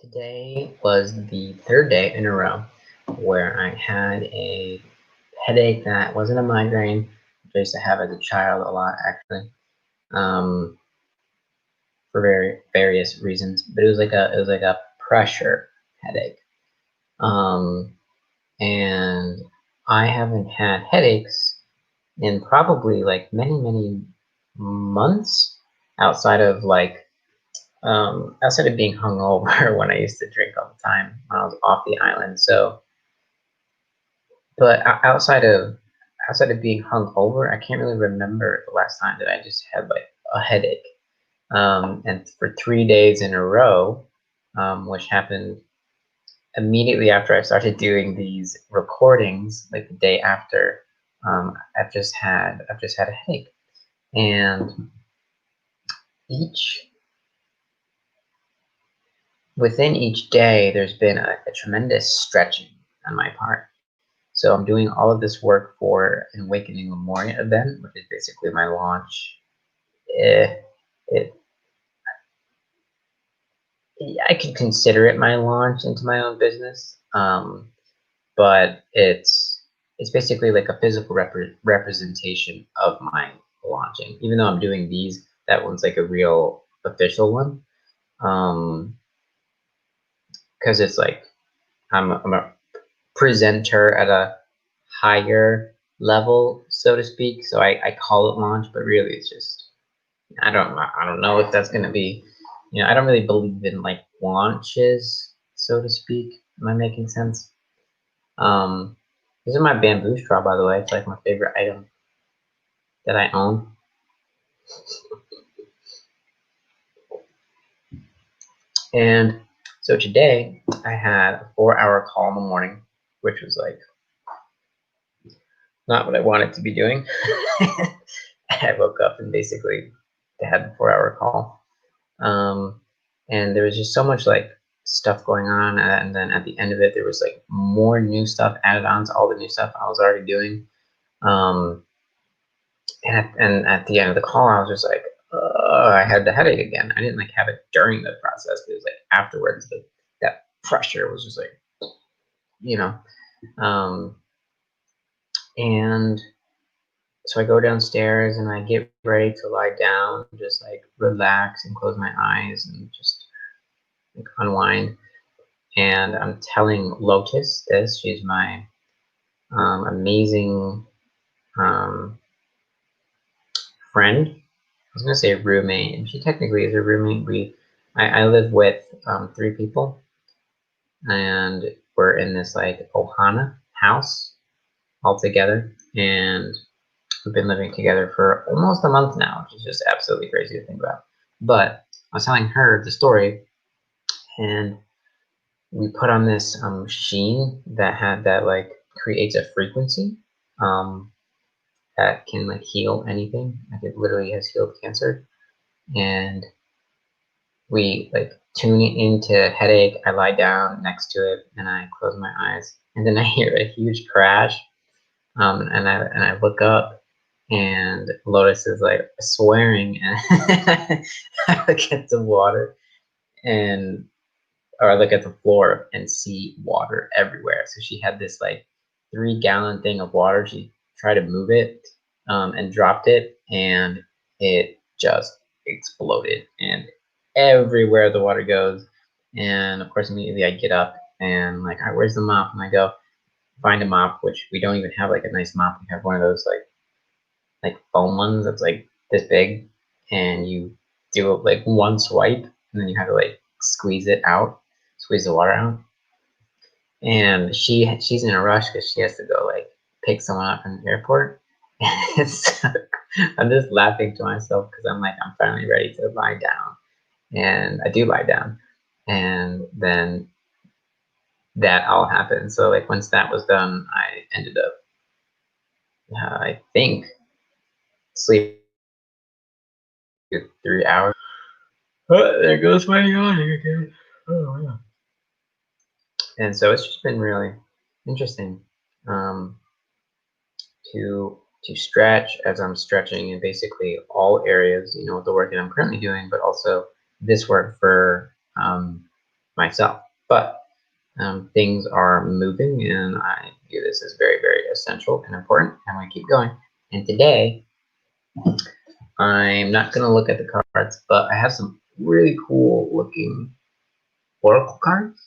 Today was the third day in a row where I had a headache that wasn't a migraine, which I used to have as a child a lot actually, um, for various reasons. But it was like a pressure headache, um, and I haven't had headaches in probably like many months outside of outside of being hungover when I used to drink all the time when I was off the island. So, but outside of being hungover, I can't really remember the last time that I just had like a headache. And for 3 days in a row, which happened immediately after I started doing these recordings, like the day after, I've just had a headache, and each within each day, there's been a tremendous stretching on my part. So I'm doing all of this work for an Awakening Memorial event, which is basically my launch. Eh, it, I could consider it my launch into my own business, but it's basically like a physical representation of my launching. Even though I'm doing these, that one's like a real official one, because it's like I'm a presenter at a higher level, so to speak. So I call it launch, but really it's just I don't know if that's gonna be, I don't really believe in like launches, so to speak. Am I making sense? Um, this is my bamboo straw, by the way. It's like my favorite item that I own. And so today I had a 4-hour call in the morning, which was like not what I wanted to be doing. I woke up and basically had the 4-hour call. Um, and there was just so much like stuff going on, and then at the end of it, there was like more new stuff added on to all the new stuff I was already doing. Um, and at the end of the call, I was just like, I had the headache again. I didn't like have it during the process, but it was like afterwards. That pressure was just like, you know. Um, and so I go downstairs and I get ready to lie down, just like relax and close my eyes and just like unwind. And I'm telling Lotus this. She's my amazing um, friend. I was gonna say roommate, and she technically is a roommate. I live with 3 people, and we're in this like Ohana house all together, and we've been living together for almost a month now, which is just absolutely crazy to think about. But I was telling her the story, and we put on this sheen that like creates a frequency um, that can like heal anything. Like it literally has healed cancer, and we like tune into headache. I lie down next to it and I close my eyes, and then I hear a huge crash, and I look up, and Lotus is like swearing, and I look at the water, and or I look at the floor and see water everywhere. So she had this like 3-gallon thing of water. She tried to move it, and dropped it, and it just exploded. And everywhere the water goes. And of course, immediately I get up and like, all right, where's the mop? And I go find a mop, which we don't even have like a nice mop. We have one of those like foam ones that's like this big, and you do like one swipe, and then you have to like squeeze it out, squeeze the water out. And she's in a rush because she has to go like pick someone up from the airport. So I'm just laughing to myself because I'm like, I'm finally ready to lie down, and I do lie down, and then that all happened. So like once that was done, I ended up, I think, sleeping 3 hours. Oh, there goes my yawning again. Oh yeah. And so it's just been really interesting, um, to stretch as I'm stretching in basically all areas, with the work that I'm currently doing, but also this work for myself. But things are moving, and I view this as very, very essential and important. I'm going to keep going. And today, I'm not going to look at the cards, but I have some really cool looking oracle cards.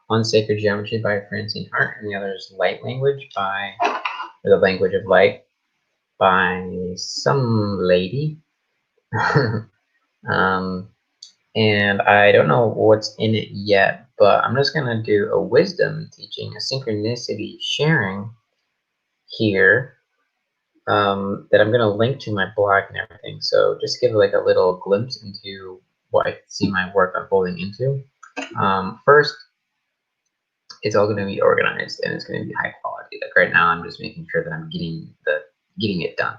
One Sacred Geometry by Francine Hart, and the other is Light Language by, or the Language of Light by some lady. And I don't know what's in it yet, but I'm just going to do a wisdom teaching, a synchronicity sharing here that I'm going to link to my blog and everything. So just give like a little glimpse into what I see my work unfolding into. First, it's all going to be organized and it's going to be high quality. Like right now, I'm just making sure that I'm getting it done.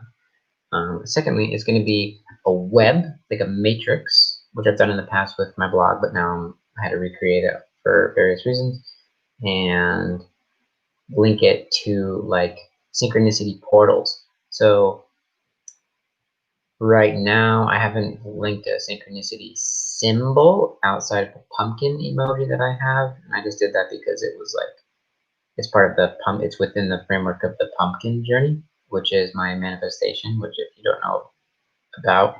Secondly, it's going to be a web, like a matrix, which I've done in the past with my blog, but now I had to recreate it for various reasons, and link it to like synchronicity portals. So right now, I haven't linked a synchronicity symbol outside of the pumpkin emoji that I have, and I just did that because it was like, it's part of the it's within the framework of the pumpkin journey, which is my manifestation, which if you don't know about,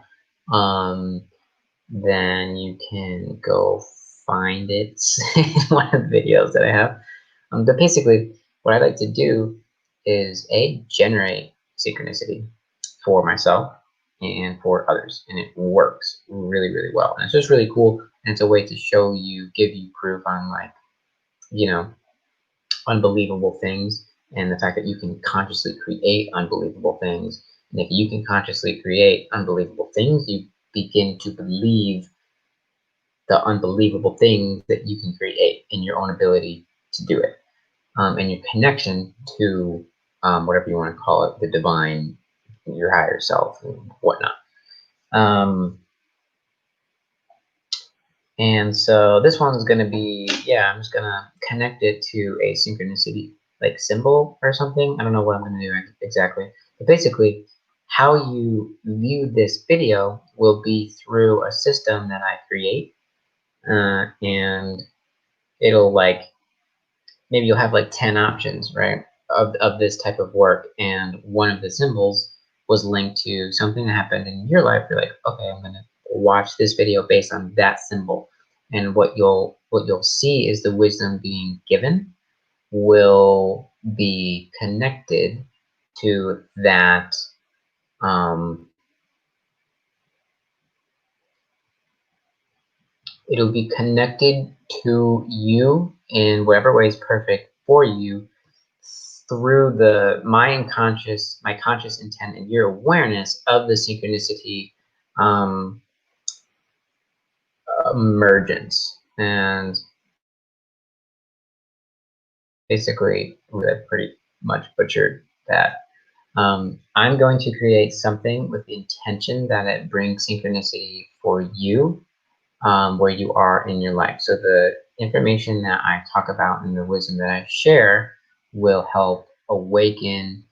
then you can go find it in one of the videos that I have. But basically, what I like to do is generate synchronicity for myself and for others, and it works really, really well. And it's just really cool, and it's a way to show you, give you proof on like, unbelievable things, and the fact that you can consciously create unbelievable things. And if you can consciously create unbelievable things, you begin to believe the unbelievable things that you can create in your own ability to do it, and your connection to whatever you want to call it, the divine, your higher self, and whatnot. And so this one's going to be, I'm just going to connect it to a synchronicity like symbol or something. I don't know what I'm going to do exactly. But basically, how you view this video will be through a system that I create. And it'll like, maybe you'll have like 10 options, right, of this type of work. And one of the symbols was linked to something that happened in your life. You're like, okay, I'm going to watch this video based on that symbol. And what you'll see is the wisdom being given will be connected to that it'll be connected to you in whatever way is perfect for you through my conscious intent and your awareness of the synchronicity emergence. And basically, I pretty much butchered that. I'm going to create something with the intention that it brings synchronicity for you where you are in your life. So the information that I talk about and the wisdom that I share will help awaken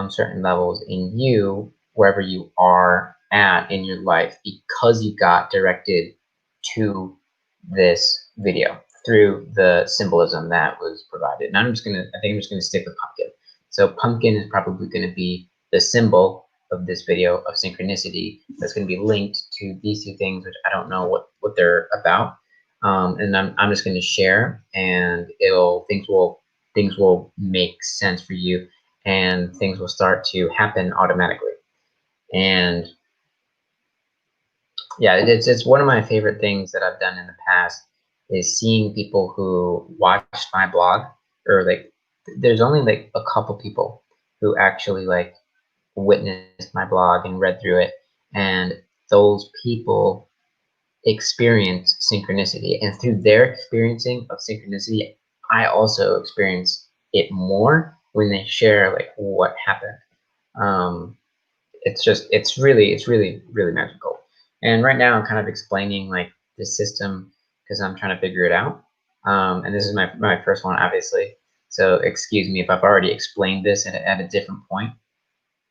certain levels in you wherever you are at in your life, because you got directed to this video through the symbolism that was provided. And I think I'm just gonna stick with pumpkin. So pumpkin is probably gonna be the symbol of this video of synchronicity that's going to be linked to these two things, which I don't know what they're about. And I'm just going to share, and things will make sense for you, and things will start to happen automatically. And yeah, it's one of my favorite things that I've done in the past is seeing people who watched my blog, or like there's only like a couple people who actually like witnessed my blog and read through it, and those people experience synchronicity, and through their experiencing of synchronicity, I also experience it more when they share like what happened. It's really magical. And right now I'm kind of explaining like the system because I'm trying to figure it out, and this is my first one, obviously, so excuse me if I've already explained this at a different point,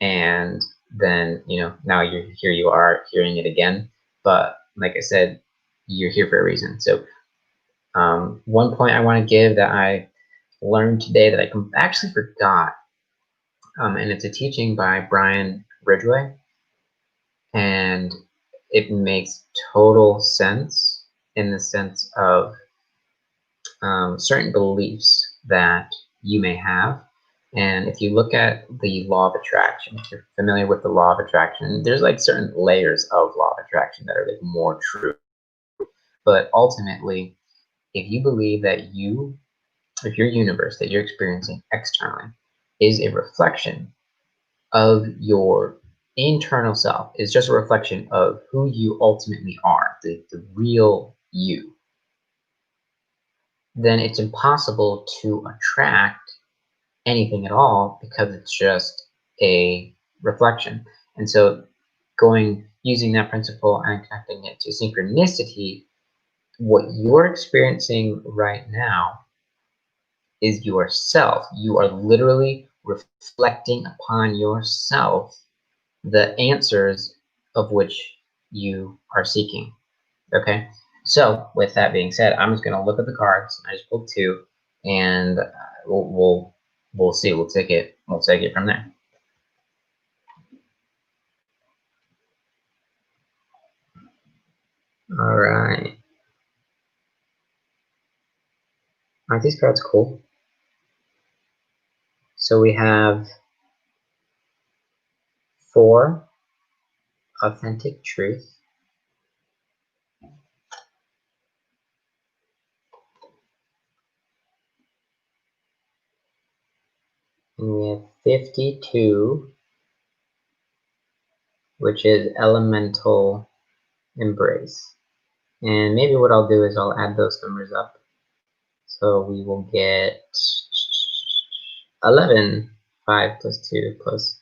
and then now you are hearing it again. But like I said, you're here for a reason. So One point I want to give that I learned today that I actually forgot, and it's a teaching by Brian Ridgway, and it makes total sense in the sense of certain beliefs that you may have. And if you look at the law of attraction, if you're familiar with the law of attraction, there's like certain layers of law of attraction that are like more true. But ultimately, if you believe that if your universe that you're experiencing externally is a reflection of your internal self, is just a reflection of who you ultimately are, the real you, then it's impossible to attract anything at all because it's just a reflection. And so using that principle and connecting it to synchronicity, what you're experiencing right now is yourself. You are literally reflecting upon yourself the answers of which you are seeking. Okay, so with that being said, I'm just going to look at the cards. I just pulled two, and we'll see. We'll take it from there. All right. Aren't these cards cool? So we have 4, authentic truth. And we have 52, which is elemental embrace. And maybe what I'll do is I'll add those numbers up. So we will get 11. 5 plus 2 plus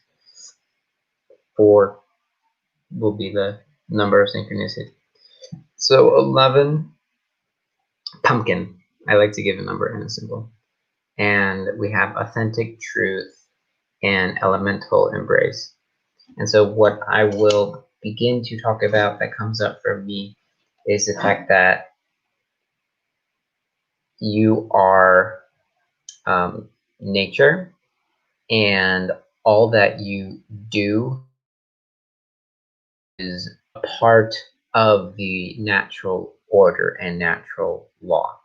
4 will be the number of synchronicity. So 11, pumpkin. I like to give a number and a symbol. And we have authentic truth and elemental embrace. And so what I will begin to talk about that comes up for me is the fact that you are nature, and all that you do is a part of the natural order and natural law.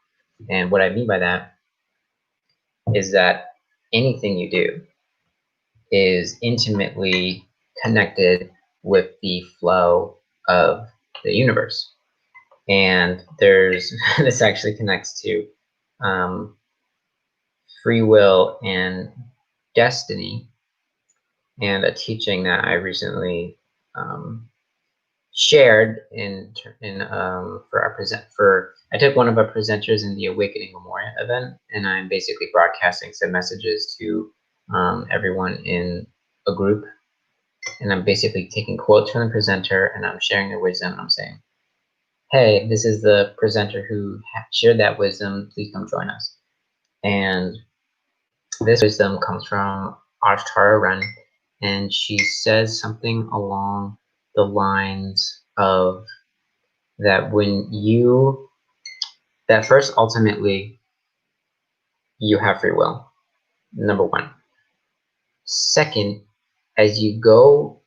And what I mean by that is that anything you do is intimately connected with the flow of the universe. And this actually connects to free will and destiny, and a teaching that I recently shared I took one of our presenters in the Awakening Memorial event, and I'm basically broadcasting some messages to everyone in a group, and I'm basically taking quotes from the presenter and I'm sharing their wisdom, and I'm saying, hey, this is the presenter who shared that wisdom, please come join us. And this wisdom comes from Ashtara Ren, and she says something along the lines of that that first, ultimately, you have free will, number one. Second, as you go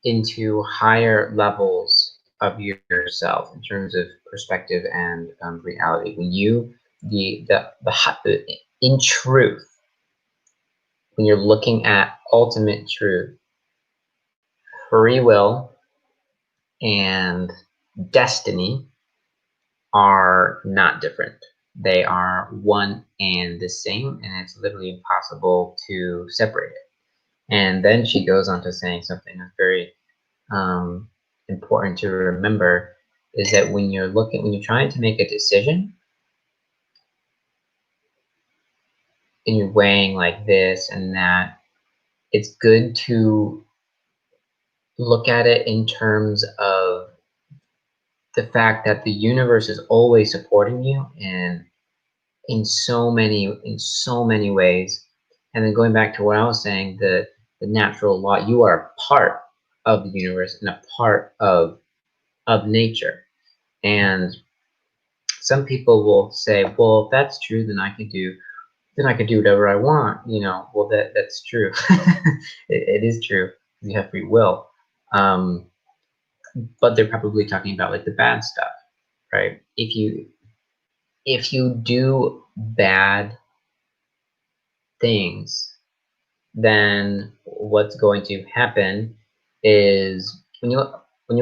into higher levels of yourself in terms of perspective and reality, when in truth, when you're looking at ultimate truth, free will and destiny are not different. They are one and the same, and it's literally impossible to separate it. And then she goes on to saying something that's very important to remember, is that when you're trying to make a decision and you're weighing like this and that, it's good to look at it in terms of the fact that the universe is always supporting you and in so many ways. And then going back to what I was saying, the natural law, you are a part of the universe and a part of nature. And some people will say, well, if that's true, then I can do whatever I want. Well, that's true. It is true. You have free will. But they're probably talking about like the bad stuff, right? If you do bad things, then what's going to happen is when you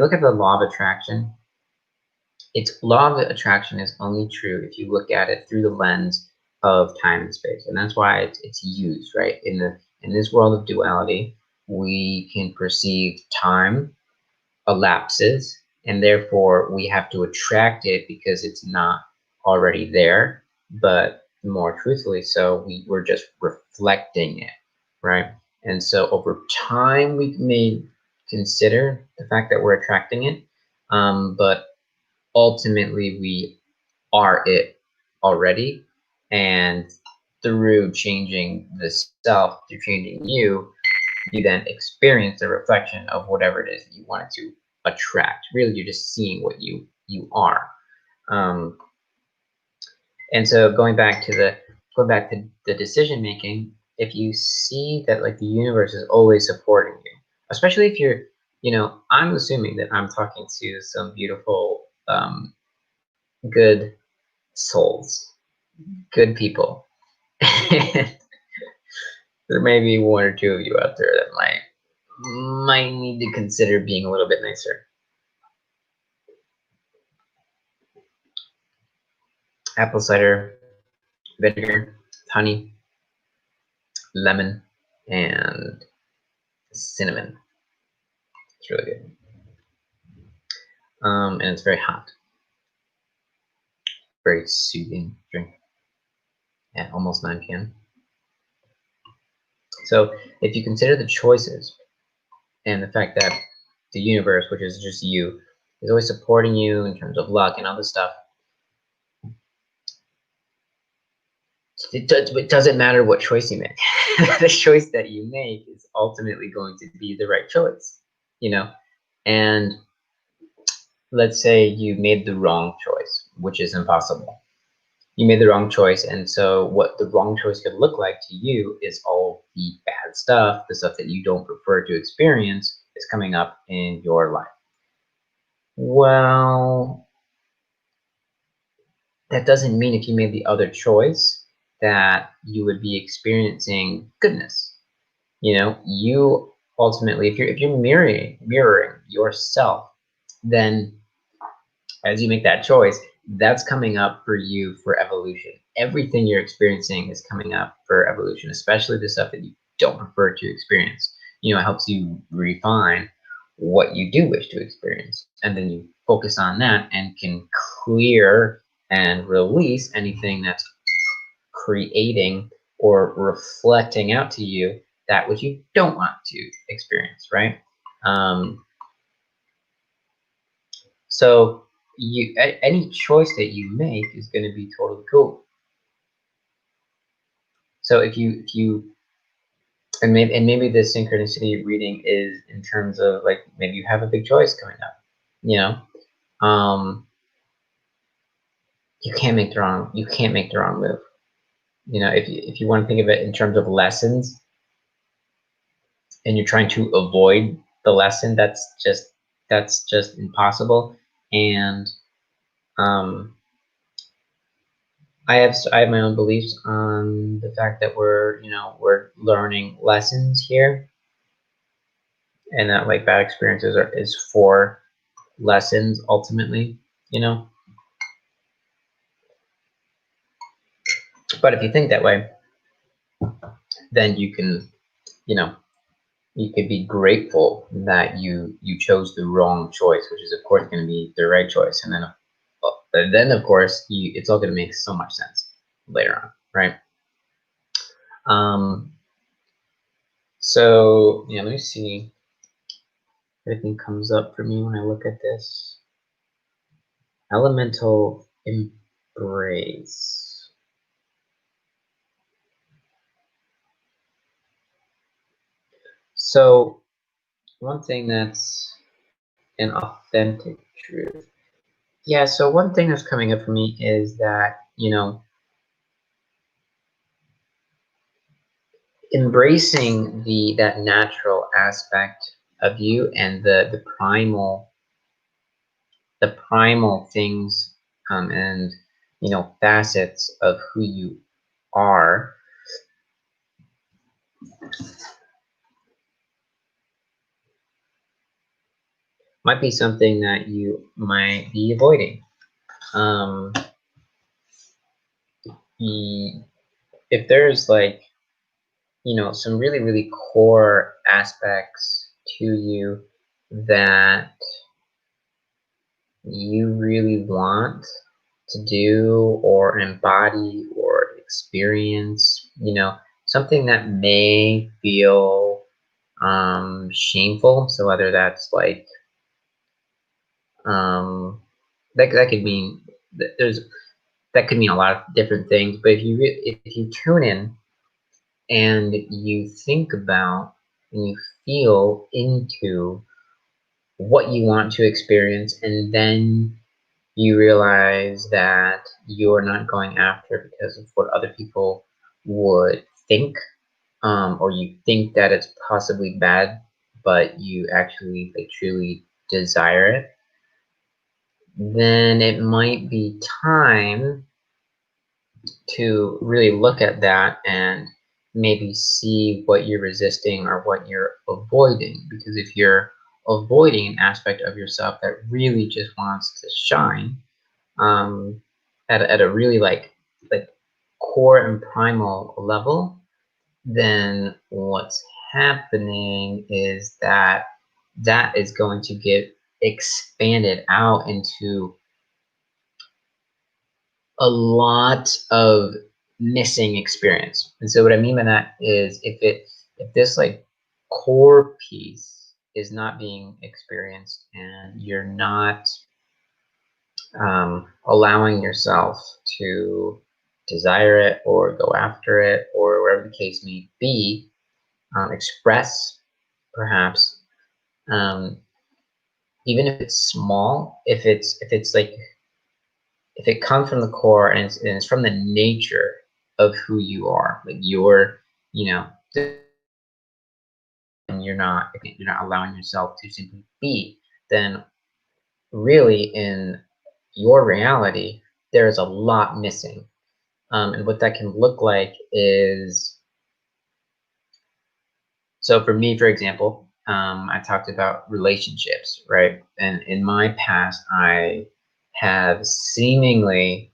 look at the law of attraction, its law of attraction is only true if you look at it through the lens of time and space, and that's why it's used, right? In this world of duality, we can perceive time elapses, and therefore we have to attract it because it's not already there. But more truthfully, so we're just reflecting it, right? And so over time, we may consider the fact that we're attracting it, but ultimately we are it already. And through changing the self, through changing you then experience the reflection of whatever it is that you wanted to attract. Really, you're just seeing what you are. And so going back to the decision making, if you see that like the universe is always supporting you, especially if you're, I'm assuming that I'm talking to some beautiful, good souls, good people. There may be one or two of you out there that might need to consider being a little bit nicer. Apple cider vinegar, honey, lemon, and cinnamon. It's really good. And it's very hot. Very soothing drink at almost 9 p.m. So if you consider the choices and the fact that the universe, which is just you, is always supporting you in terms of luck and all this stuff, it doesn't matter what choice you make. The choice that you make is ultimately going to be the right choice, And let's say you made the wrong choice, which is impossible. You made the wrong choice, and so what the wrong choice could look like to you is all the bad stuff, the stuff that you don't prefer to experience is coming up in your life. Well, that doesn't mean if you made the other choice that you would be experiencing goodness. You ultimately, if you're mirroring yourself, then as you make that choice, that's coming up for you for evolution. Everything you're experiencing is coming up for evolution, especially the stuff that you don't prefer to experience. It helps you refine what you do wish to experience. And then you focus on that and can clear and release anything that's creating or reflecting out to you that which you don't want to experience, right? So any choice that you make is going to be totally cool. So if you and maybe the synchronicity reading is in terms of like maybe you have a big choice coming up, you can't make the wrong move. If you want to think of it in terms of lessons and you're trying to avoid the lesson, that's just impossible. And I have my own beliefs on the fact that we're learning lessons here, and that like bad experiences is for lessons ultimately, But if you think that way, then you can, you could be grateful that you chose the wrong choice, which is of course going to be the right choice, and then of course it's all going to make so much sense later on, right? So yeah, let me see. Everything comes up for me when I look at this. Elemental embrace. So one thing that's an authentic truth Yeah, so one thing that's coming up for me is that, embracing that natural aspect of you and the primal things, and facets of who you are might be something that you might be avoiding. Um, if there's like some really really core aspects to you that you really want to do or embody or experience, something that may feel shameful. So whether that's like um, that could mean that could mean a lot of different things. But if you tune in and you think about and you feel into what you want to experience, and then you realize that you're not going after because of what other people would think, or you think that it's possibly bad, but you actually like truly desire it, then it might be time to really look at that and maybe see what you're resisting or what you're avoiding. Because if you're avoiding an aspect of yourself that really just wants to shine, um, at a really like core and primal level, then what's happening is that is going to get expanded out into a lot of missing experience. And so what I mean by that is if this like core piece is not being experienced and you're not allowing yourself to desire it or go after it or whatever the case may be, express perhaps, um, even if it's small, if it's like if it comes from the core and it's from the nature of who you are, like you know and you're not allowing yourself to simply be, then really in your reality there is a lot missing. And what that can look like is, so for me, for example, I talked about relationships, right? And in my past, I have seemingly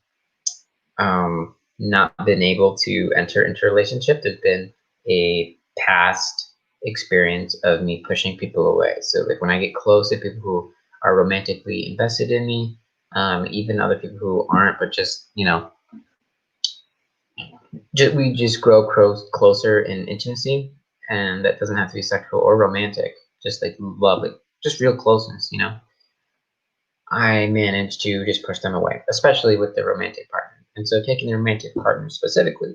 not been able to enter into a relationship. There's been a past experience of me pushing people away. So, like when I get close to people who are romantically invested in me, even other people who aren't, but just we just grow closer in intimacy, and that doesn't have to be sexual or romantic. Just like love, like just real closeness. I manage to just push them away, especially with the romantic partner. And so, taking the romantic partner specifically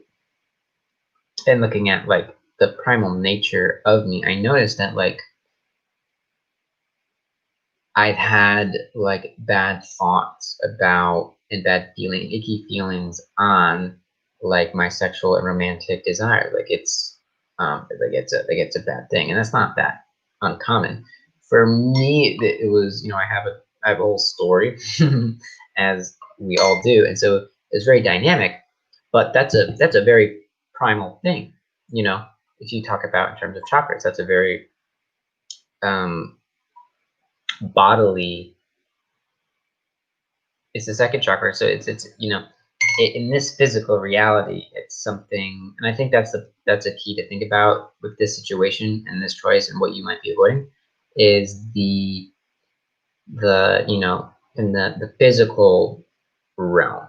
and looking at like the primal nature of me, I noticed that like I've had like bad thoughts about and bad icky feelings on like my sexual and romantic desire. Like it's a bad thing, and that's not that uncommon. For me, it was I have a whole story, as we all do, and so it's very dynamic. But that's a very primal thing, you know. If you talk about in terms of chakras, that's a very um, bodily, it's the second chakra, so in this physical reality, it's something, and I think that's a key to think about with this situation and this choice and what you might be avoiding is the in the physical realm.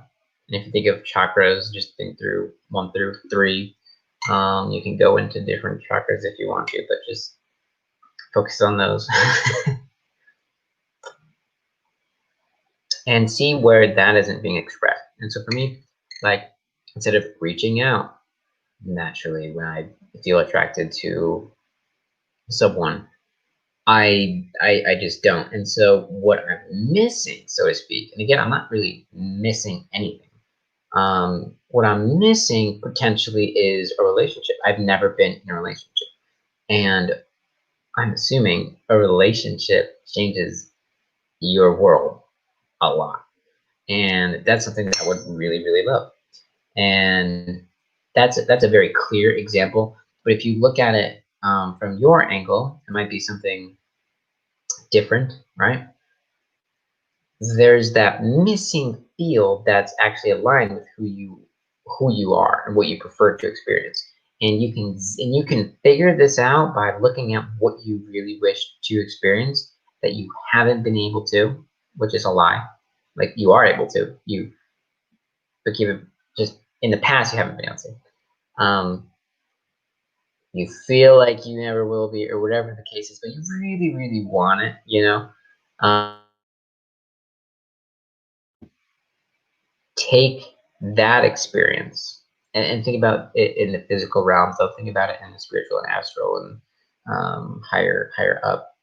And if you think of chakras, just think through 1 through 3. You can go into different chakras if you want to, but just focus on those. And see where that isn't being expressed. And so for me, like instead of reaching out naturally when I feel attracted to someone, I just don't. And so what I'm missing, so to speak, and again, I'm not really missing anything. What I'm missing potentially is a relationship. I've never been in a relationship, and I'm assuming a relationship changes your world a lot, and that's something that I would really, really love. And that's a very clear example. But if you look at it from your angle, it might be something different, right? There's that missing feel that's actually aligned with who you are and what you prefer to experience. And you can figure this out by looking at what you really wish to experience that you haven't been able to, which is a lie. Like you are able to. But keep it just in the past you haven't been able to. You feel like you never will be, or whatever the case is, but you really, really want it, take that experience and think about it in the physical realm. So think about it in the spiritual and astral and higher up.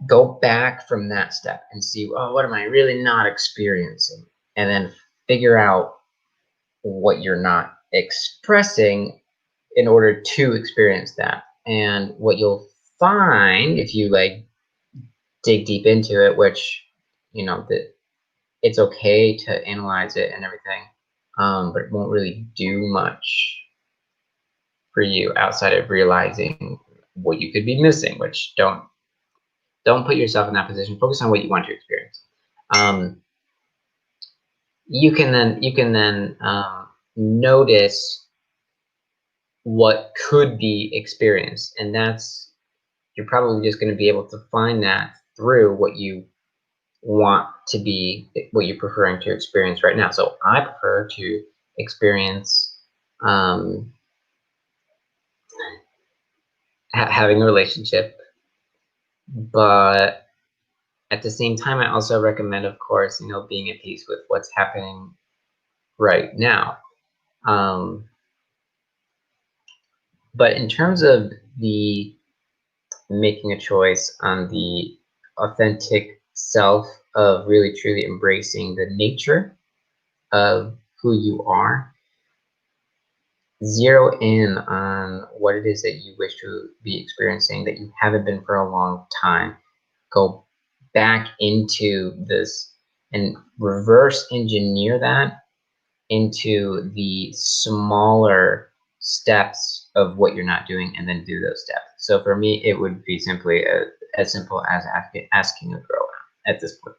Go back from that step and see, oh, what am I really not experiencing? And then figure out what you're not expressing in order to experience that. And what you'll find if you dig deep into it, which that it's okay to analyze it and everything, but it won't really do much for you outside of realizing what you could be missing. Which don't put yourself in that position. Focus on what you want to experience. Um, you can then notice what could be experienced, and that's you're probably just going to be able to find that through what you want to be, what you're preferring to experience right now. So I prefer to experience having a relationship, but at the same time, I also recommend, of course, being at peace with what's happening right now. But in terms of the making a choice on the authentic self of really truly embracing the nature of who you are, zero in on what it is that you wish to be experiencing that you haven't been for a long time. Go back into this and reverse engineer that into the smaller steps of what you're not doing, and then do those steps. So for me, it would be simply as simple as asking a girl out at this point.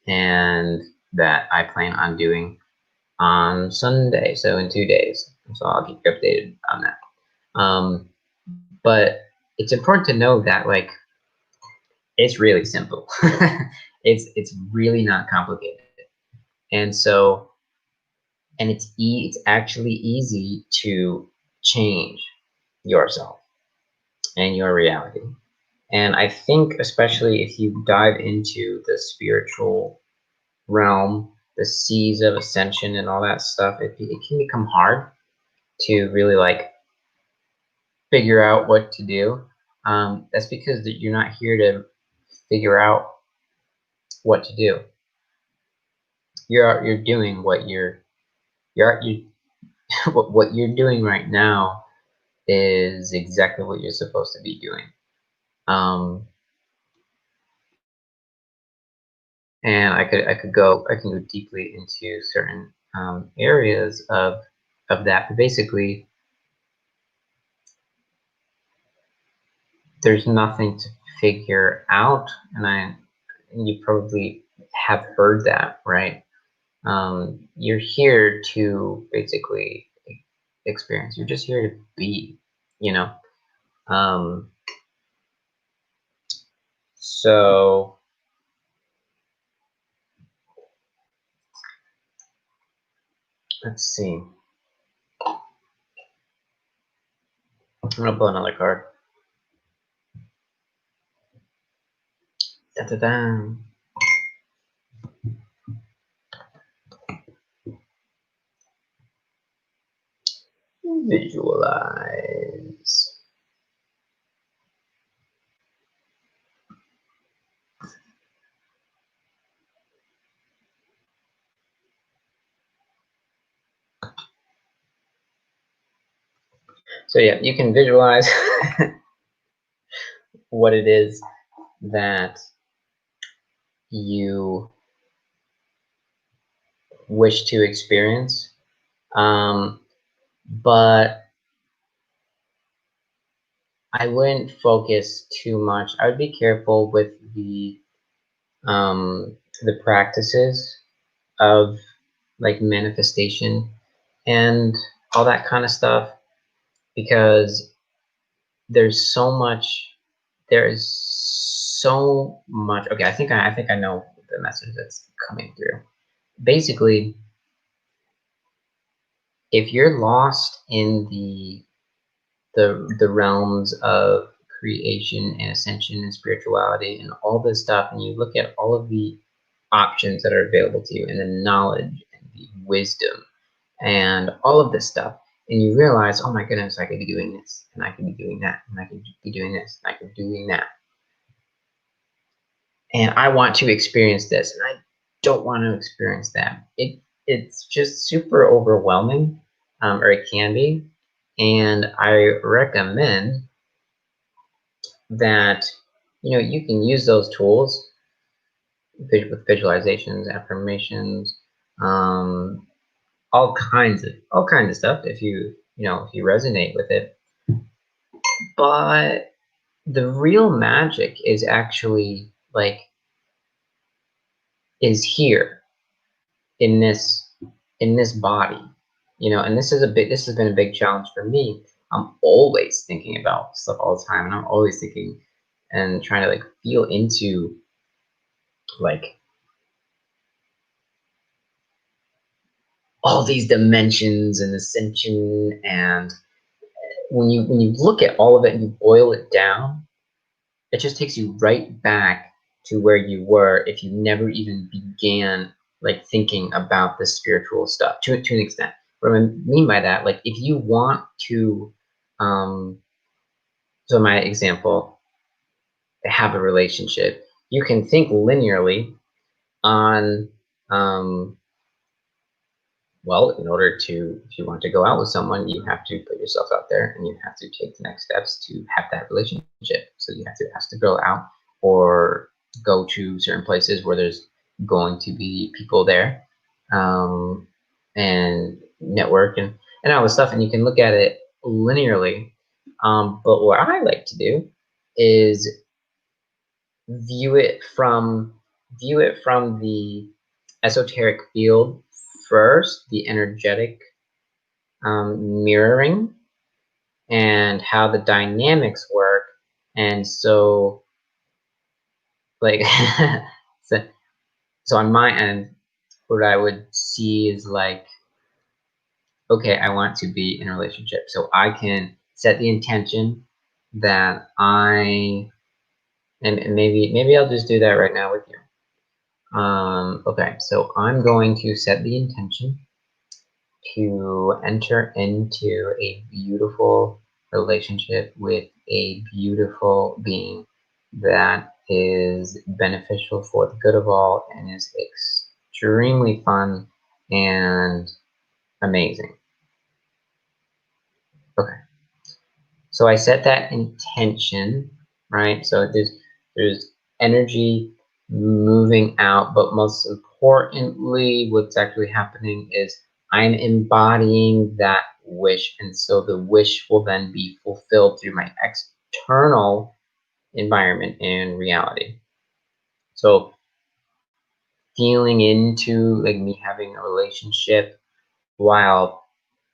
And that I plan on doing on Sunday, so in 2 days. So I'll keep you updated on that. But it's important to know that it's really simple. It's really not complicated, and so it's actually easy to change yourself and your reality. And I think especially if you dive into the spiritual realm, the seas of ascension and all that stuff, it can become hard to really figure out what to do. That's because you're not here to figure out what to do. You're doing you what you're doing right now is exactly what you're supposed to be doing. Um, and I can go deeply into certain areas of that. But basically, there's nothing to figure out, and you probably have heard that, right? You're here to basically experience. You're just here to be, you know. Um, so let's see. I'm gonna pull another card. Da, da, da. Visualize. So yeah, you can visualize what it is that you wish to experience. But I wouldn't focus too much. I would be careful with the practices of like manifestation and all that kind of stuff, because there's so much there's so much. Okay, I think I know the message that's coming through. Basically, if you're lost in the realms of creation and ascension and spirituality and all this stuff, and you look at all of the options that are available to you and the knowledge and the wisdom and all of this stuff, and you realize, oh my goodness, I could be doing this and I could be doing that and I could be doing this and I could be doing that, and I want to experience this and I don't want to experience that. It's just super overwhelming, or it can be, and I recommend that you can use those tools with visualizations, affirmations, um, all kinds of stuff if you resonate with it. But the real magic is actually like is here in this body, and this has been a big challenge for me. I'm always thinking about stuff all the time, and I'm always thinking and trying to like feel into like all these dimensions and ascension, and when you look at all of it and you boil it down, it just takes you right back to where you were if you never even began like thinking about the spiritual stuff to an extent. What I mean by that, like if you want to, um, so my example, have a relationship, you can think linearly on, um, well, in order to, if you want to go out with someone, you have to put yourself out there and you have to take the next steps to have that relationship. So you have to ask the girl out or go to certain places where there's going to be people there, um, and network and all this stuff. And you can look at it linearly. But what I like to do is view it from the esoteric field first, the energetic, mirroring and how the dynamics work. And so like so, so on my end, what I would see is like, okay, I want to be in a relationship, so I can set the intention that and maybe I'll just do that right now with you. Okay, so I'm going to set the intention to enter into a beautiful relationship with a beautiful being that is beneficial for the good of all and is extremely fun and amazing. Okay, so I set that intention, right? So there's energy moving out, but most importantly, what's actually happening is I'm embodying that wish, and so the wish will then be fulfilled through my external environment and reality. So feeling into like me having a relationship, while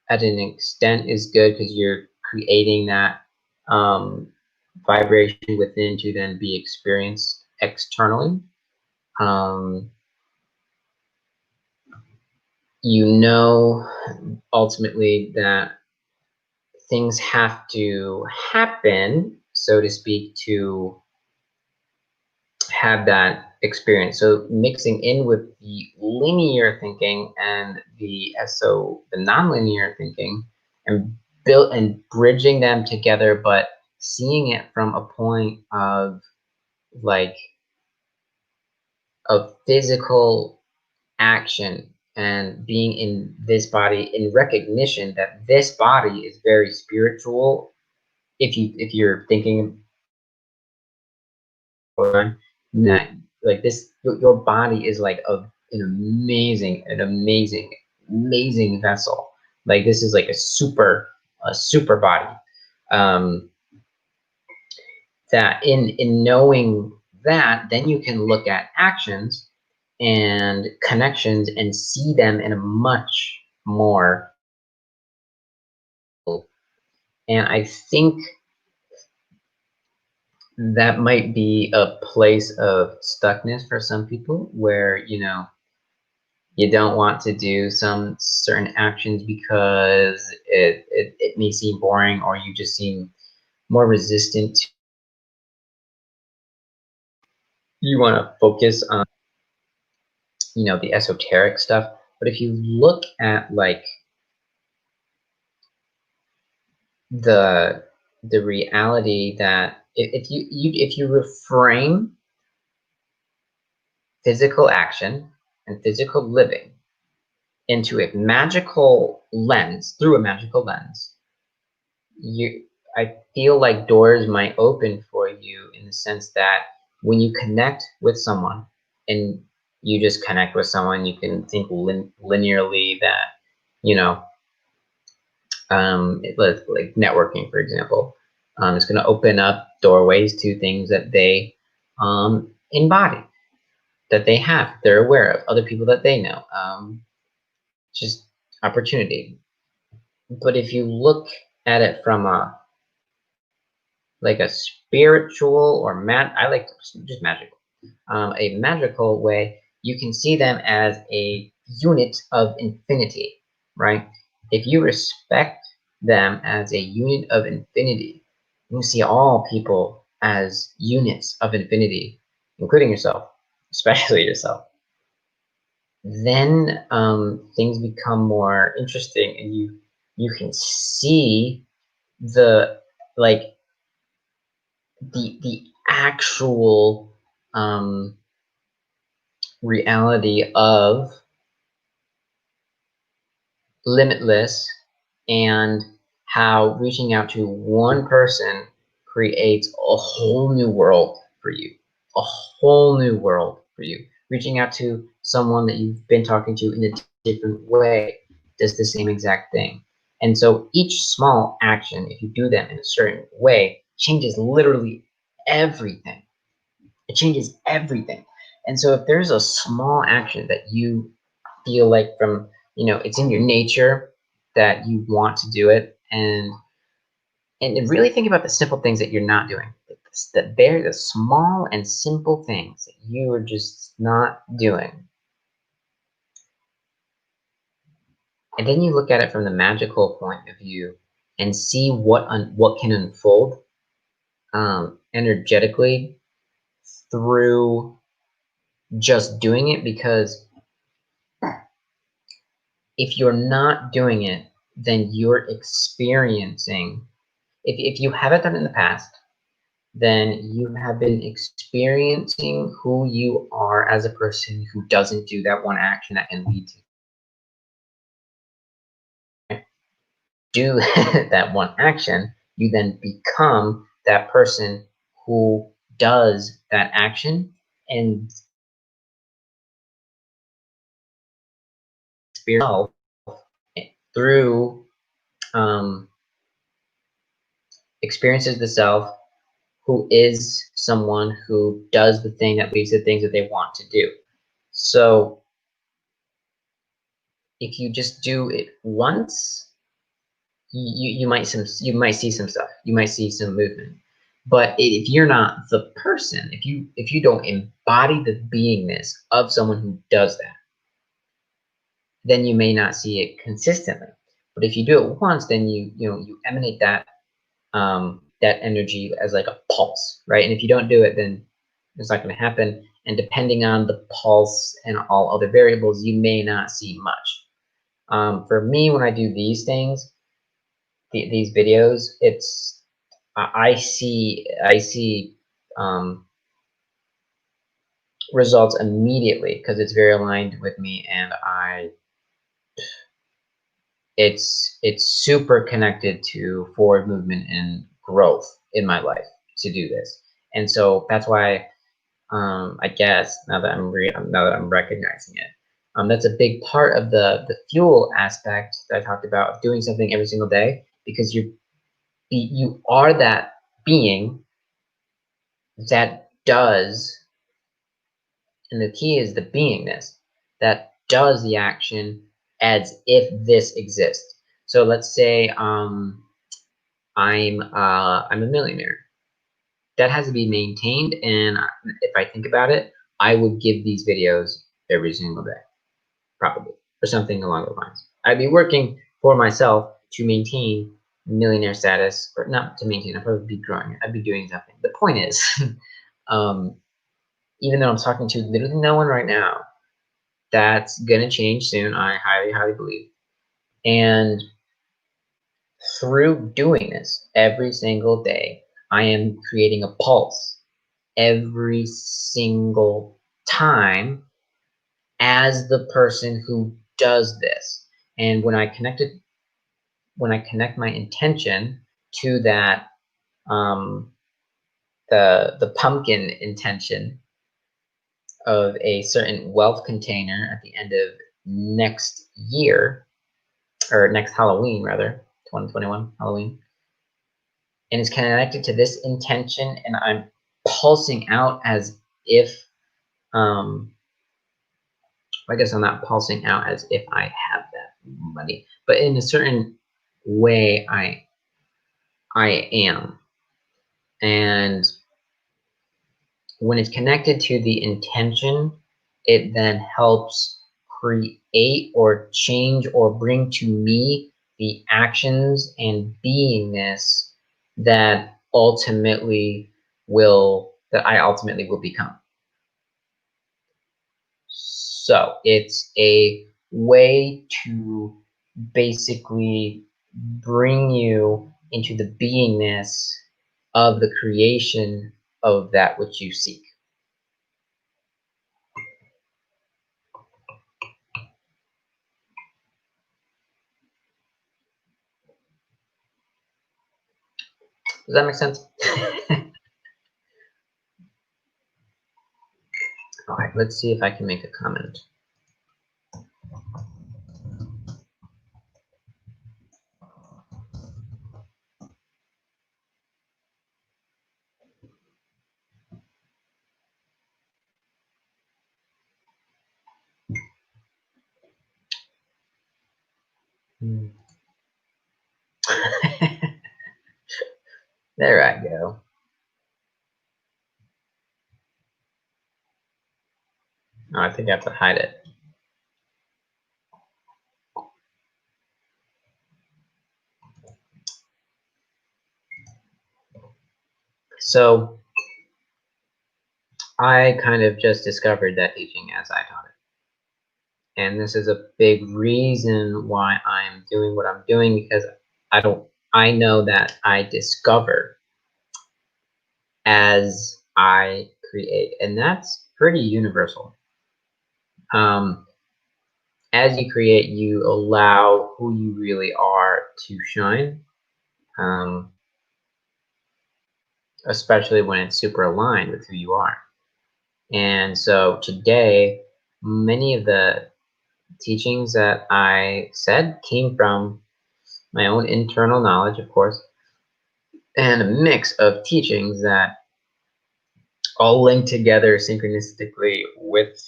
at an extent is good because you're creating that, um, vibration within to then be experienced externally. Um, you know, ultimately that things have to happen, so to speak, to have that experience. So mixing in with the linear thinking and the nonlinear thinking, and built and bridging them together, but seeing it from a point of like a physical action and being in this body in recognition that this body is very spiritual. If you're thinking that like this, your body is like an amazing vessel. Like this is like a super body. um that in knowing that, then you can look at actions and connections and see them in a much more. And I think that might be a place of stuckness for some people where you don't want to do some certain actions because it may seem boring, or you just seem more resistant to, you want to focus on the esoteric stuff. But if you look at like the the reality that if you reframe physical action and physical living into a magical lens, through a magical lens, you I feel like doors might open for you in the sense that when you connect with someone, and you just connect with someone, you can think linearly that, you know, like networking, for example, is going to open up doorways to things that they embody, that they have, they're aware of, other people that they know, just opportunity. But if you look at it from a spiritual or I like just magical, a magical way, you can see them as a unit of infinity, right? If you respect them as a unit of infinity, you see all people as units of infinity, including yourself, especially yourself. Then things become more interesting, and you can see the like the actual reality of limitless, and how reaching out to one person creates a whole new world for you, a whole new world for you. Reaching out to someone that you've been talking to in a different way does the same exact thing. And so each small action, if you do them in a certain way, changes literally everything. It changes everything. And so if there's a small action that you feel like from, it's in your nature that you want to do it, and really think about the simple things that you're not doing. That they're the small and simple things that you are just not doing. And then you look at it from the magical point of view and see what can unfold energetically through just doing it. Because if you're not doing it, then you're experiencing, if you haven't done it in the past, then you have been experiencing who you are as a person who doesn't do that one action that can lead to do that one action. You then become that person who does that action, and experience through um, experiences the self who is someone who does the thing that leads to things that they want to do. So if you just do it once, you might see some stuff. You might see some movement. But if you're not the person, if you don't embody the beingness of someone who does that, then you may not see it consistently. But if you do it once, then you emanate that energy as like a pulse, right? And if you don't do it, then it's not going to happen. And depending on the pulse and all other variables, you may not see much. For me, when I do these things, these videos, it's I see results immediately because it's very aligned with me, and I it's super connected to forward movement and growth in my life to do this. And so that's why I guess now that I'm recognizing it, that's a big part of the fuel aspect that I talked about, of doing something every single day, because you are that being that does, and the key is the beingness that does the action as if this exists. So let's say I'm a millionaire. That has to be maintained, and if I think about it, I would give these videos every single day, probably, or something along those lines. I'd be working for myself to maintain millionaire status, or not to maintain, I'd probably be growing it. I'd be doing something. The point is, even though I'm talking to literally no one right now, that's gonna change soon, I highly, highly believe. And through doing this every single day, I am creating a pulse every single time as the person who does this. And when I connect my intention to that, the pumpkin intention of a certain wealth container at the end of next year, or next Halloween rather, 2021 Halloween, and it's connected to this intention, and I'm pulsing out as if, I guess I'm not pulsing out as if I have that money, but in a certain way I am. And when it's connected to the intention, it then helps create or change or bring to me the actions and beingness that I ultimately will become. So it's a way to basically bring you into the beingness of the creation of that which you seek. Does that make sense? All right, let's see if I can make a comment. There I go. Oh, I think I have to hide it. So I kind of just discovered that teaching as I taught it. And this is a big reason why I'm doing what I'm doing, because I know that I discover as I create, and that's pretty universal. As you create, you allow who you really are to shine, especially when it's super aligned with who you are. And so today, many of the teachings that I said came from my own internal knowledge, of course, and a mix of teachings that all link together synchronistically with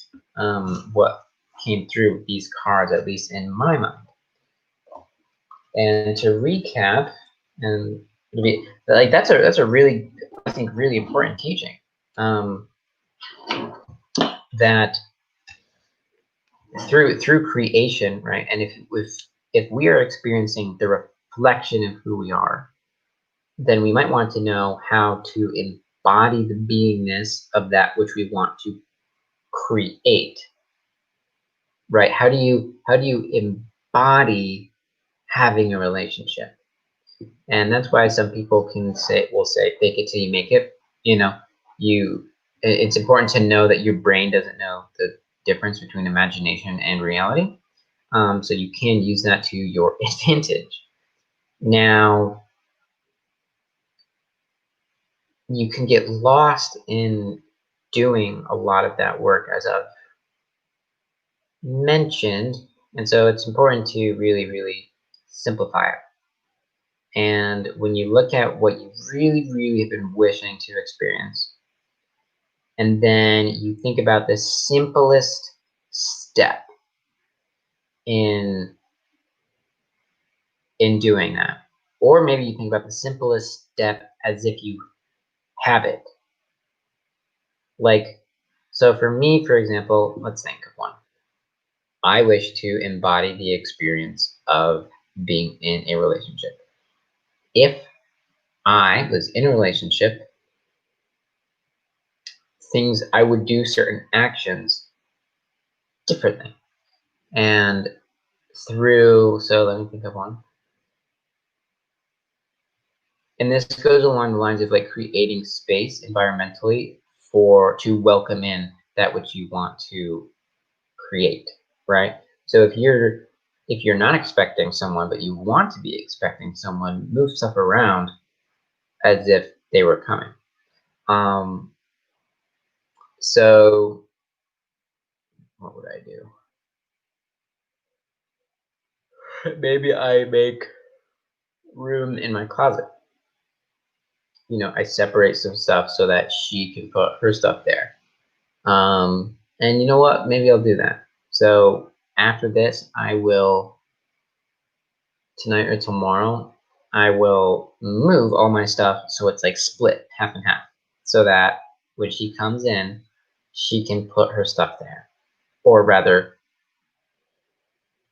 what came through with these cards, at least in my mind. And to recap, and like that's a really, I think, really important teaching, that through creation, right? And if we are experiencing the reflection of who we are, then we might want to know how to embody the beingness of that which we want to create, right? How do you embody having a relationship? And that's why some people will say fake it till you make it. You know, it's important to know that your brain doesn't know the difference between imagination and reality. So you can use that to your advantage. Now, you can get lost in doing a lot of that work, as I've mentioned, and so it's important to really, really simplify it. And when you look at what you really, really have been wishing to experience, and then you think about the simplest step in doing that, or maybe you think about the simplest step as if you have it. Like, so for me, for example, let's think of one. I wish to embody the experience of being in a relationship. If I was in a relationship, things I would do certain actions differently. And so let me think of one. And this goes along the lines of like creating space environmentally to welcome in that which you want to create, right? So if you're not expecting someone, but you want to be expecting someone, move stuff around as if they were coming. So what would I do? Maybe I make room in my closet. I separate some stuff so that she can put her stuff there. And you know what? Maybe I'll do that. So after this, tonight or tomorrow, I will move all my stuff so it's like split half and half, so that when she comes in, she can put her stuff there. Or rather,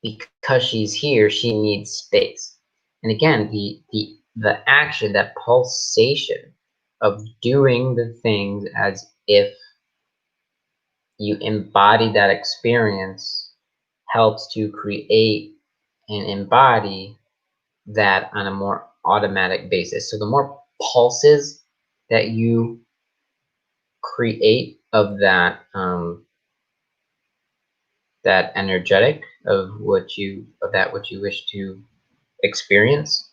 because she's here, she needs space. And again, the action, that pulsation of doing the things as if you embody that experience helps to create and embody that on a more automatic basis. So the more pulses that you create of that that energetic of that which you wish to experience,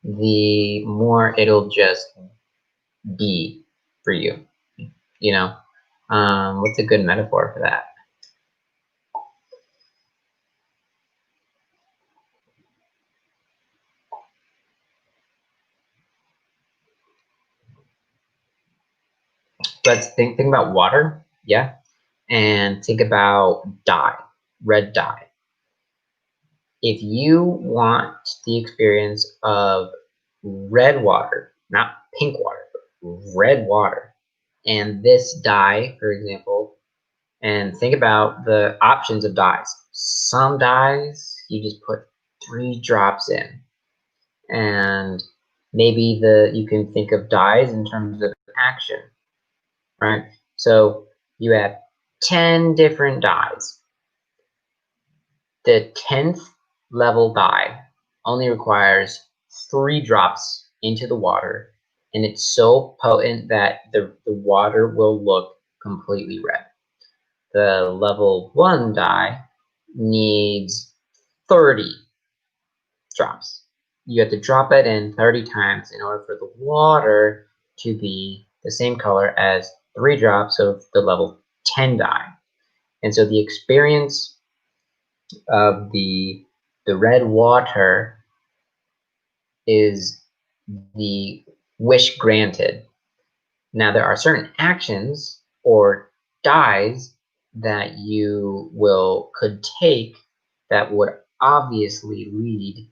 the more it'll just be for you. What's a good metaphor for that? Let's think about water, yeah, and think about dye, red dye. If you want the experience of red water, not pink water, but red water, and this dye, for example, and think about the options of dyes. Some dyes you just put 3 drops in, and maybe you can think of dyes in terms of action, right? So you have 10 different dyes. The 10th level dye only requires 3 drops into the water, and it's so potent that the water will look completely red. The level 1 dye needs 30 drops. You have to drop it in 30 times in order for the water to be the same color as 3 drops of the level 10 dye. And so the experience of the red water is the wish granted. Now there are certain actions or dyes that you could take that would obviously lead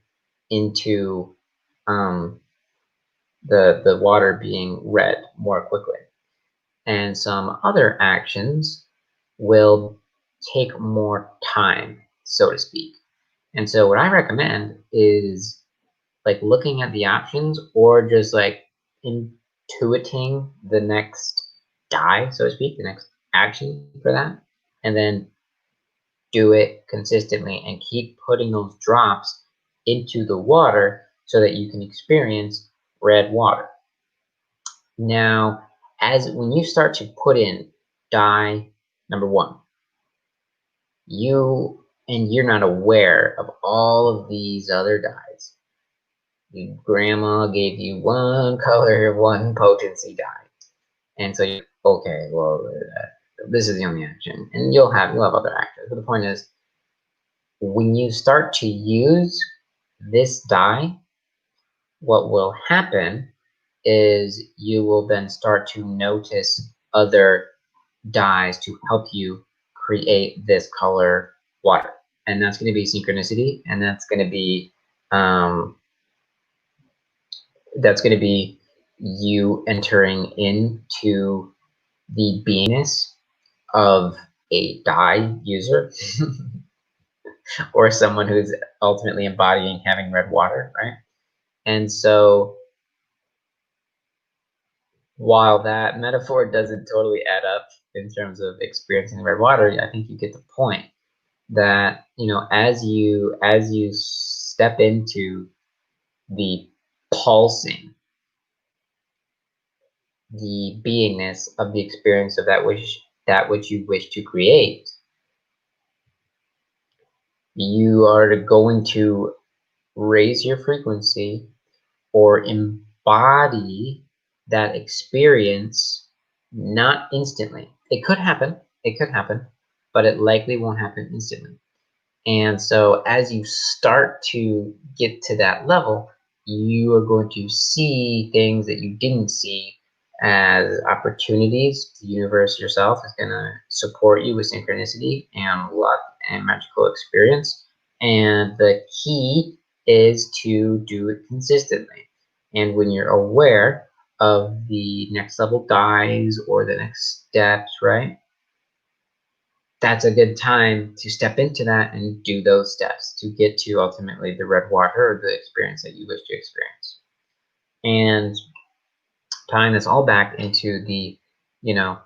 into the water being red more quickly. And some other actions will take more time, so to speak. And so what I recommend is like looking at the options, or just like intuiting the next dye, so to speak, the next action for that, and then do it consistently and keep putting those drops into the water so that you can experience red water. Now, when you start to put in dye number 1, you and you're not aware of all of these other dies. Your grandma gave you one color, one potency die, and so you're okay. Well, this is the only action, and you'll have other actions. But the point is, when you start to use this die, what will happen is you will then start to notice other dyes to help you create this color water. And that's going to be synchronicity, and um, that's going to be you entering into the beingness of a dye user or someone who's ultimately embodying having red water, right? And so while that metaphor doesn't totally add up in terms of experiencing red water, I think you get the point that, as you step into the pulsing, the beingness of the experience of that which you wish to create, you are going to raise your frequency or embody that experience, not instantly. It could happen, but it likely won't happen instantly. And so as you start to get to that level, you are going to see things that you didn't see as opportunities. The universe yourself is going to support you with synchronicity and luck and magical experience. And the key is to do it consistently. And when you're aware of the next level dies or the next steps, right? That's a good time to step into that and do those steps to get to ultimately the red water or the experience that you wish to experience. And tying this all back into you know,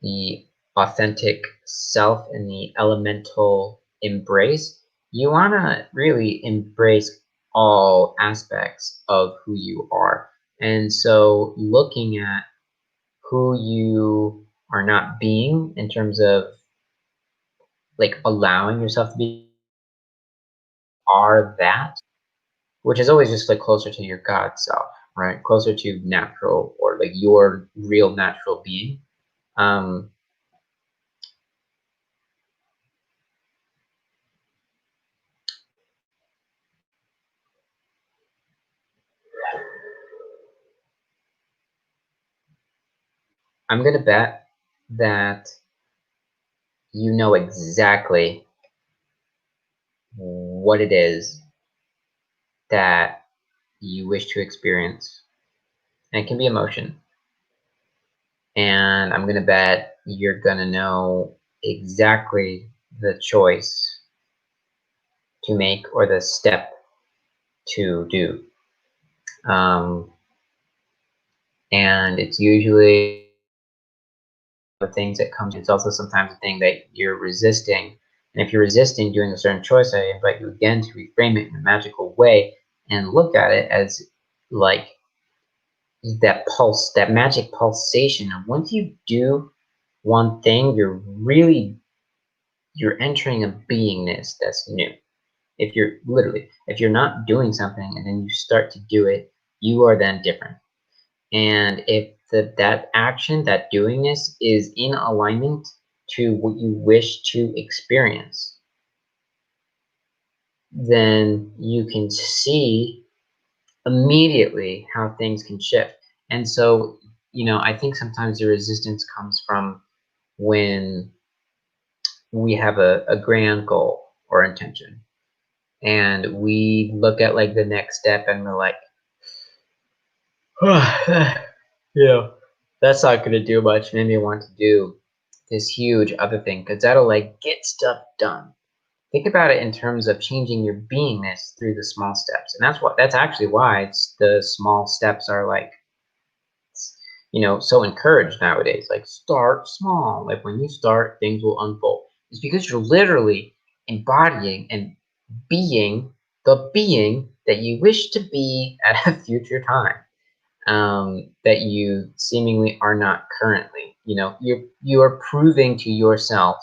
the authentic self and the elemental embrace, you want to really embrace all aspects of who you are. And so looking at who you are not being in terms of like allowing yourself to be are that, which is always just like closer to your God self, right? Closer to natural or like your real natural being. Um, I'm gonna bet that you know exactly what it is that you wish to experience, and it can be emotion. And I'm gonna bet you're gonna know exactly the choice to make or the step to do. Um, and it's usually the things that come. It's also sometimes a thing that you're resisting. And if you're resisting doing a certain choice, I invite you again to reframe it in a magical way and look at it as like that pulse, that magic pulsation. And once you do one thing, you're entering a beingness that's new. If you're not doing something and then you start to do it, you are then different. And if that action, that doingness is in alignment to what you wish to experience, then you can see immediately how things can shift. And so, I think sometimes the resistance comes from when we have a grand goal or intention and we look at like the next step and we're like, yeah, that's not going to do much. Maybe I want to do this huge other thing because that'll like get stuff done. Think about it in terms of changing your beingness through the small steps. And that's actually why the small steps are like, so encouraged nowadays. Like start small. Like when you start, things will unfold. It's because you're literally embodying and being the being that you wish to be at a future time. That you seemingly are not currently. You are proving to yourself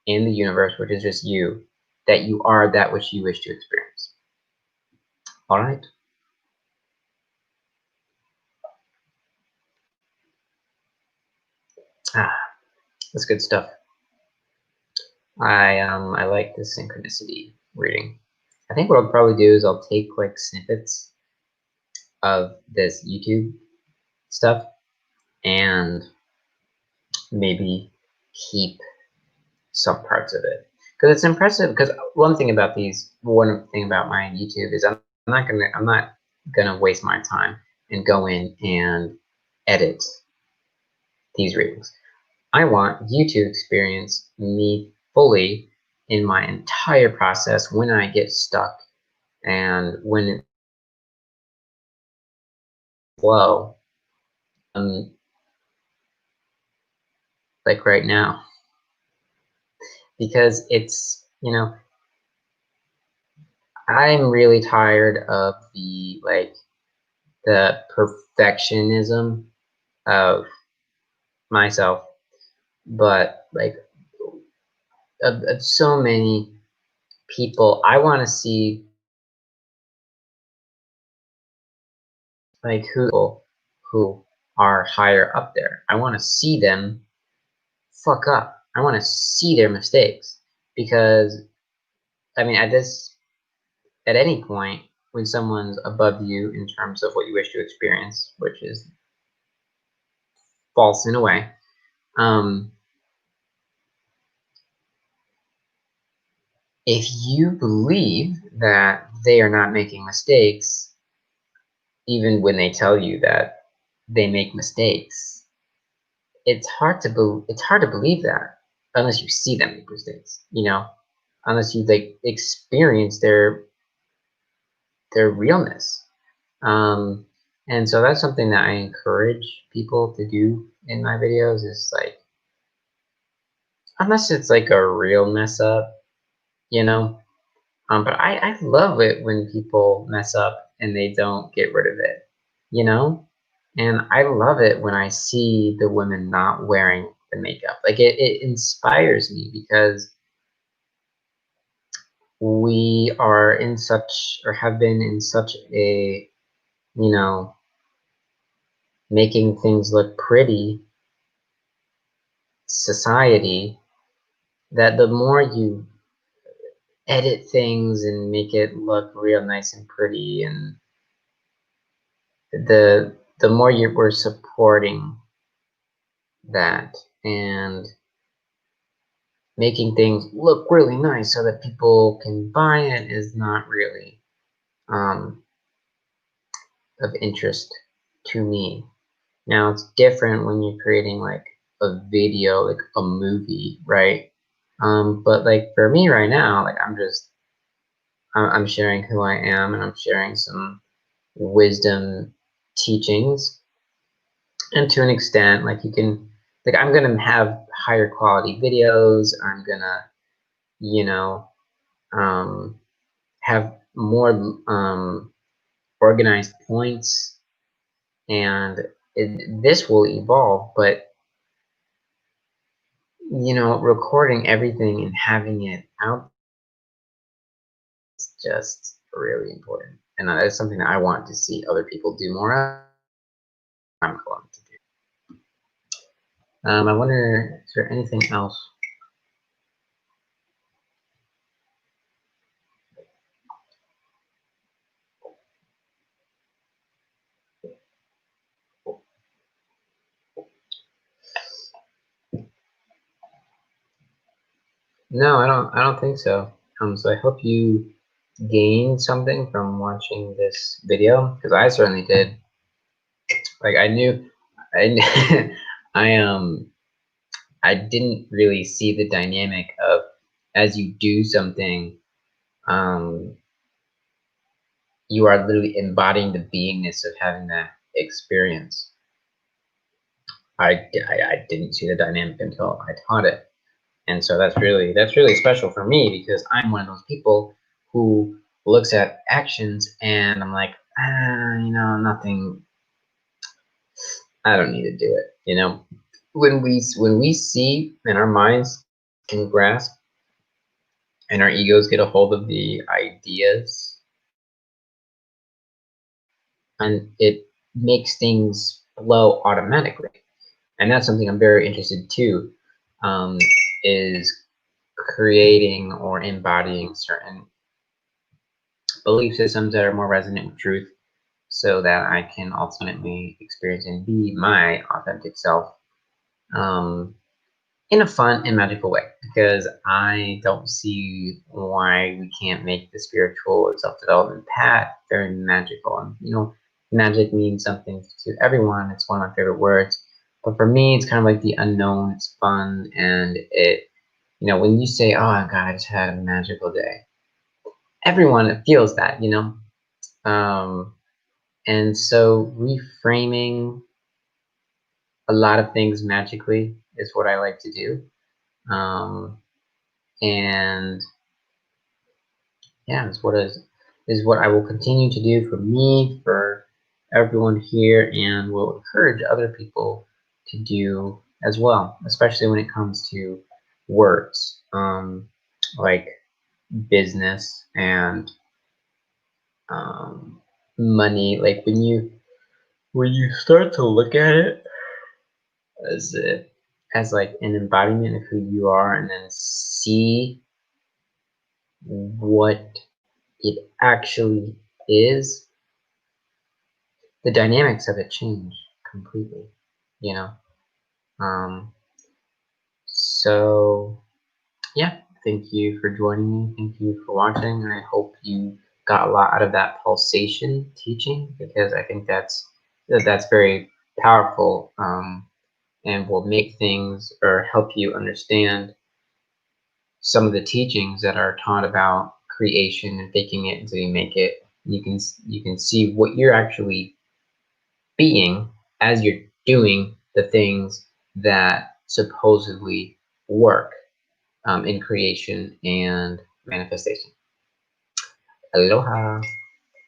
in the universe, which is just you, that you are that which you wish to experience. All right? Ah, that's good stuff. I like this synchronicity reading. I think what I'll probably do is I'll take like snippets of this YouTube stuff and maybe keep some parts of it, because it's impressive. Because one thing about my YouTube is I'm not gonna waste my time and go in and edit these readings. I want you to experience me fully in my entire process when I get stuck and when it flow, um, like right now, because it's, I'm really tired of the perfectionism of myself, but like of so many people. I want to see like who are higher up there. I want to see them fuck up. I want to see their mistakes, because I mean at any point when someone's above you in terms of what you wish to experience, which is false in a way, um, if you believe that they are not making mistakes, even when they tell you that they make mistakes, it's hard to believe that unless you see them make mistakes, unless you like experience their realness. Um, and so that's something that I encourage people to do in my videos, is like, unless it's like a real mess up, you know. But I love it when people mess up and they don't get rid of it, you know? And I love it when I see the women not wearing the makeup. Like it inspires me, because we are in such, or have been in such a, you know, making things look pretty society, that the more you edit things and make it look real nice and pretty, and the more we're supporting that and making things look really nice so that people can buy it, is not really um, of interest to me. Now it's different when you're creating like a video, like a movie, right? But like for me right now, like I'm sharing who I am, and I'm sharing some wisdom teachings, and to an extent, like you can, like I'm gonna have higher quality videos. I'm gonna, you know, um, have more organized points, and this will evolve. But recording everything and having it out is just really important, and that's something that I want to see other people do more of. I'm going to do. I wonder, is there anything else? No, I don't think so. So I hope you gained something from watching this video, because I certainly did. Like I I I didn't really see the dynamic of, as you do something, um, you are literally embodying the beingness of having that experience. I didn't see the dynamic until I taught it. And so that's really special for me, because I'm one of those people who looks at actions and I'm like, nothing. I don't need to do it. When we see in our minds and grasp, and our egos get a hold of the ideas, and it makes things flow automatically. And that's something I'm very interested too, um, is creating or embodying certain belief systems that are more resonant with truth, so that I can ultimately experience and be my authentic self, um, in a fun and magical way. Because I don't see why we can't make the spiritual and self-development path very magical. And magic means something to everyone. It's one of my favorite words. But for me, it's kind of like the unknown. It's fun, and when you say, "Oh God, I just had a magical day," everyone feels that. Um, and so reframing a lot of things magically is what I like to do. Um, and yeah, is what I will continue to do for me, for everyone here, and will encourage other people to do as well, especially when it comes to words, like business and um, money. Like when you start to look at it as like an embodiment of who you are, and then see what it actually is, the dynamics of it change completely. You know. Um, so yeah, thank you for joining me. Thank you for watching. I hope you got a lot out of that pulsation teaching, because I think that's very powerful, and will make things or help you understand some of the teachings that are taught about creation and faking it until you make it. You can see what you're actually being as you're doing the things that supposedly work, in creation and manifestation. Aloha.